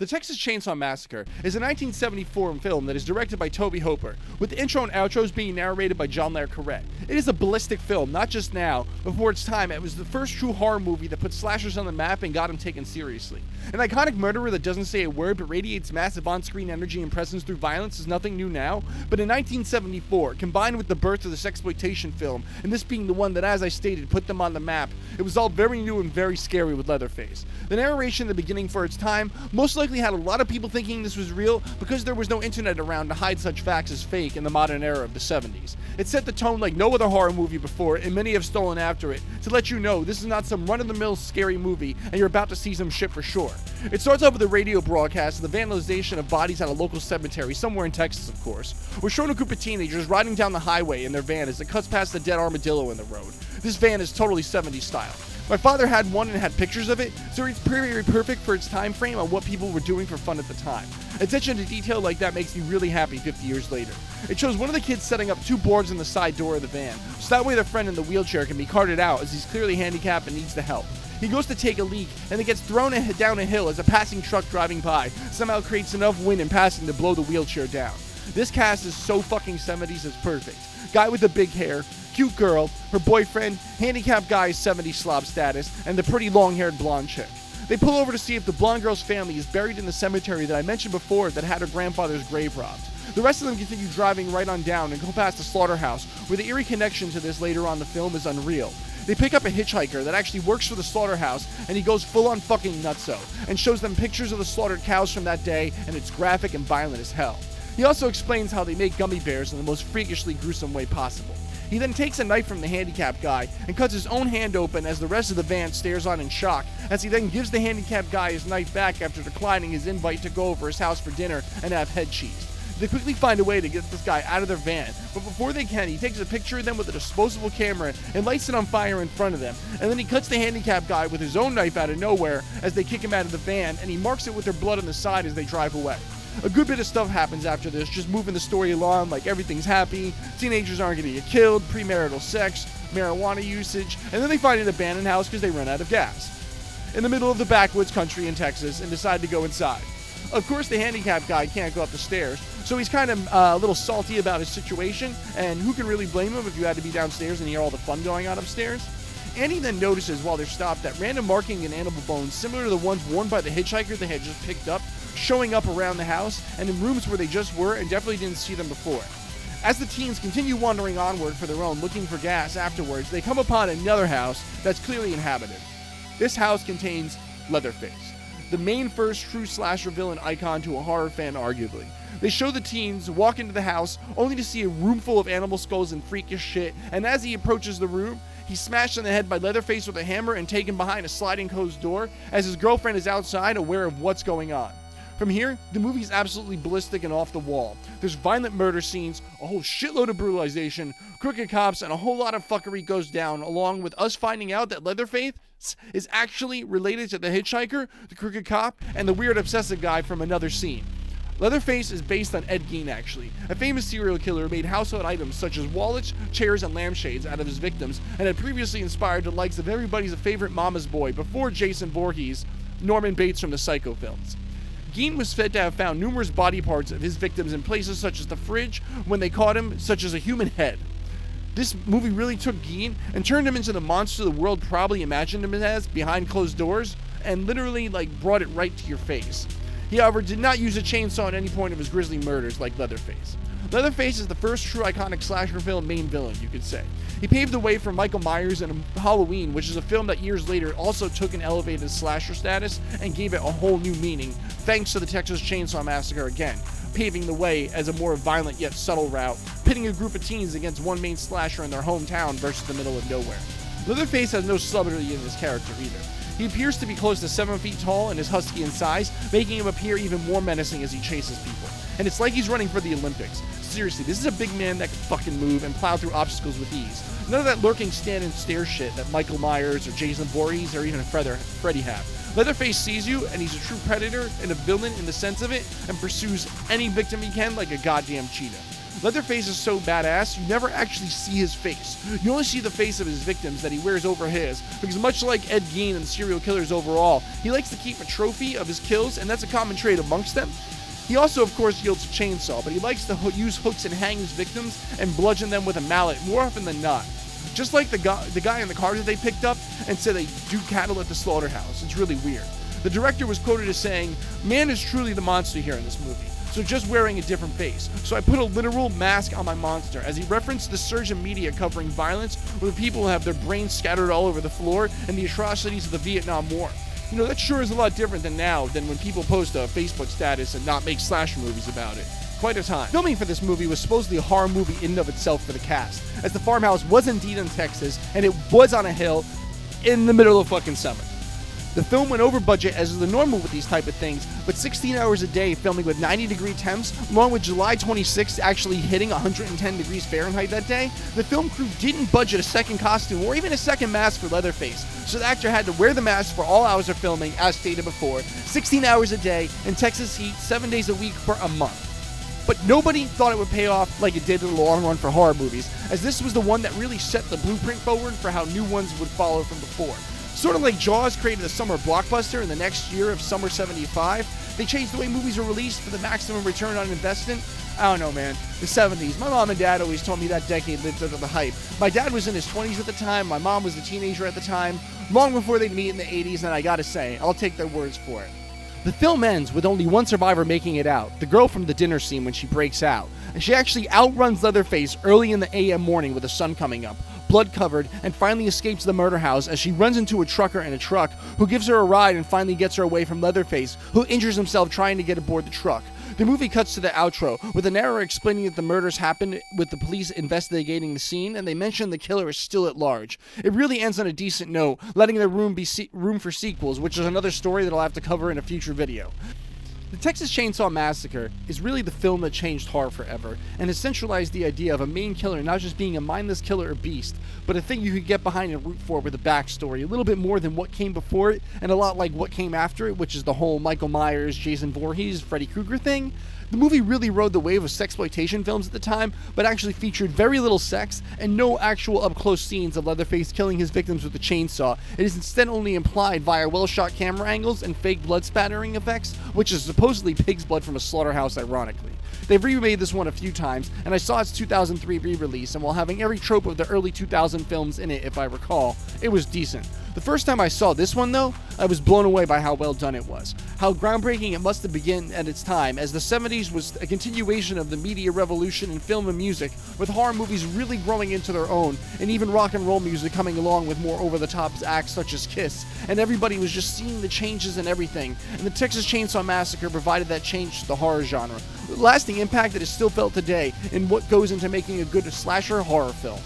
The Texas Chainsaw Massacre is a 1974 film that is directed by Tobe Hooper, with the intro and outros being narrated by John Le Carre. It is a ballistic film, not just now, but for its time. It was the first true horror movie that put slashers on the map and got them taken seriously. An iconic murderer that doesn't say a word but radiates massive on-screen energy and presence through violence is nothing new now, but in 1974, combined with the birth of this exploitation film, and this being the one that, as I stated, put them on the map, it was all very new and very scary with Leatherface. The narration in the beginning for its time most likely had a lot of people thinking this was real because there was no internet around to hide such facts as fake in the modern era of the 70s. It set the tone like no other horror movie before, and many have stolen after it, to let you know this is not some run-of-the-mill scary movie and you're about to see some shit for sure. It starts off with a radio broadcast of the vandalization of bodies at a local cemetery, somewhere in Texas of course. We're showing a group of teenagers riding down the highway in their van as it cuts past the dead armadillo in the road. This van is totally 70s style. My father had one and had pictures of it, so it's pretty perfect for its time frame on what people were doing for fun at the time. Attention to detail like that makes me really happy 50 years later. It shows one of the kids setting up two boards in the side door of the van, so that way their friend in the wheelchair can be carted out as he's clearly handicapped and needs the help. He goes to take a leak, and it gets thrown down a hill as a passing truck driving by somehow creates enough wind in passing to blow the wheelchair down. This cast is so fucking 70s, it's perfect. Guy with the big hair, cute girl, her boyfriend, handicapped guy's 70s slob status, and the pretty long-haired blonde chick. They pull over to see if the blonde girl's family is buried in the cemetery that I mentioned before that had her grandfather's grave robbed. The rest of them continue driving right on down and go past the slaughterhouse, where the eerie connection to this later on in the film is unreal. They pick up a hitchhiker that actually works for the slaughterhouse, and he goes full on fucking nutso, and shows them pictures of the slaughtered cows from that day, and it's graphic and violent as hell. He also explains how they make gummy bears in the most freakishly gruesome way possible. He then takes a knife from the handicapped guy and cuts his own hand open as the rest of the van stares on in shock, as he then gives the handicapped guy his knife back after declining his invite to go over his house for dinner and have head cheese. They quickly find a way to get this guy out of their van, but before they can, he takes a picture of them with a disposable camera and lights it on fire in front of them, and then he cuts the handicapped guy with his own knife out of nowhere as they kick him out of the van, and he marks it with their blood on the side as they drive away. A good bit of stuff happens after this, just moving the story along like everything's happy, teenagers aren't going to get killed, premarital sex, marijuana usage, and then they find an abandoned house because they run out of gas in the middle of the backwoods country in Texas and decide to go inside. Of course, the handicapped guy can't go up the stairs, so he's kind of a little salty about his situation, and who can really blame him if you had to be downstairs and hear all the fun going on upstairs? Annie then notices while they're stopped that random marking and animal bones similar to the ones worn by the hitchhiker they had just picked up showing up around the house and in rooms where they just were and definitely didn't see them before. As the teens continue wandering onward for their own looking for gas afterwards, they come upon another house that's clearly inhabited. This house contains Leatherface, the main first true slasher villain icon to a horror fan arguably. They show the teens walk into the house only to see a room full of animal skulls and freakish shit, and as he approaches the room, he's smashed in the head by Leatherface with a hammer and taken behind a sliding closed door as his girlfriend is outside aware of what's going on. From here, the movie's absolutely ballistic and off the wall. There's violent murder scenes, a whole shitload of brutalization, crooked cops, and a whole lot of fuckery goes down, along with us finding out that Leatherface is actually related to the hitchhiker, the crooked cop, and the weird obsessive guy from another scene. Leatherface is based on Ed Gein actually, a famous serial killer who made household items such as wallets, chairs, and lampshades out of his victims, and had previously inspired the likes of everybody's favorite mama's boy before Jason Voorhees, Norman Bates from the Psycho films. Gein was said to have found numerous body parts of his victims in places such as the fridge when they caught him, such as a human head. This movie really took Gein and turned him into the monster the world probably imagined him as behind closed doors, and literally brought it right to your face. He, however, did not use a chainsaw at any point of his grisly murders like Leatherface. Leatherface is the first true iconic slasher film main villain, you could say. He paved the way for Michael Myers in Halloween, which is a film that years later also took an elevated slasher status and gave it a whole new meaning, thanks to the Texas Chainsaw Massacre again, paving the way as a more violent yet subtle route, pitting a group of teens against one main slasher in their hometown versus the middle of nowhere. Leatherface has no subtlety in his character either. He appears to be close to 7 feet tall and is husky in size, making him appear even more menacing as he chases people. And it's like he's running for the Olympics. Seriously, this is a big man that can fucking move and plow through obstacles with ease. None of that lurking stand and stare shit that Michael Myers or Jason Voorhees or even Freddy have. Leatherface sees you, and he's a true predator and a villain in the sense of it, and pursues any victim he can like a goddamn cheetah. Leatherface is so badass, you never actually see his face. You only see the face of his victims that he wears over his, because much like Ed Gein and serial killers overall, he likes to keep a trophy of his kills, and that's a common trait amongst them. He also, of course, wields a chainsaw, but he likes to use hooks and hang his victims and bludgeon them with a mallet more often than not. Just like the guy in the car that they picked up and said they do cattle at the slaughterhouse. It's really weird. The director was quoted as saying, "Man is truly the monster here in this movie, so just wearing a different face. So I put a literal mask on my monster," as he referenced the surge in media covering violence where people have their brains scattered all over the floor and the atrocities of the Vietnam War. You know, that sure is a lot different than now than when people post a Facebook status and not make slasher movies about it. Quite a time. Filming for this movie was supposedly a horror movie in and of itself for the cast, as the farmhouse was indeed in Texas, and it was on a hill in the middle of fucking summer. The film went over budget, as is the normal with these type of things, but 16 hours a day filming with 90-degree temps, along with July 26th actually hitting 110 degrees Fahrenheit that day, the film crew didn't budget a second costume or even a second mask for Leatherface, so the actor had to wear the mask for all hours of filming, as stated before, 16 hours a day in Texas heat, 7 days a week for a month. But nobody thought it would pay off like it did in the long run for horror movies, as this was the one that really set the blueprint forward for how new ones would follow from before. Sort of like Jaws created a summer blockbuster in the next year of summer 75, they changed the way movies are released for the maximum return on investment. I don't know, man. The 70s. My mom and dad always told me that decade lived under the hype. My dad was in his 20s at the time, my mom was a teenager at the time, long before they'd meet in the 80s, and I gotta say, I'll take their words for it. The film ends with only one survivor making it out, the girl from the dinner scene when she breaks out. And she actually outruns Leatherface early in the AM morning with the sun coming up, blood covered, and finally escapes the murder house as she runs into a trucker in a truck who gives her a ride and finally gets her away from Leatherface, who injures himself trying to get aboard the truck. The movie cuts to the outro, with the narrator explaining that the murders happened with the police investigating the scene, and they mention the killer is still at large. It really ends on a decent note, letting there room for sequels, which is another story that I'll have to cover in a future video. The Texas Chainsaw Massacre is really the film that changed horror forever, and has centralized the idea of a main killer not just being a mindless killer or beast, but a thing you could get behind and root for with a backstory, a little bit more than what came before it, and a lot like what came after it, which is the whole Michael Myers, Jason Voorhees, Freddy Krueger thing. The movie really rode the wave of sexploitation films at the time, but actually featured very little sex and no actual up-close scenes of Leatherface killing his victims with a chainsaw. It is instead only implied via well-shot camera angles and fake blood spattering effects, which is supposedly pig's blood from a slaughterhouse, ironically. They've remade this one a few times, and I saw its 2003 re-release, and while having every trope of the early 2000 films in it, if I recall, it was decent. The first time I saw this one, though, I was blown away by how well done it was. How groundbreaking it must have begun at its time, as the 70s was a continuation of the media revolution in film and music, with horror movies really growing into their own, and even rock and roll music coming along with more over-the-top acts such as Kiss, and everybody was just seeing the changes in everything, and the Texas Chainsaw Massacre provided that change to the horror genre, lasting impact that is still felt today in what goes into making a good slasher horror film.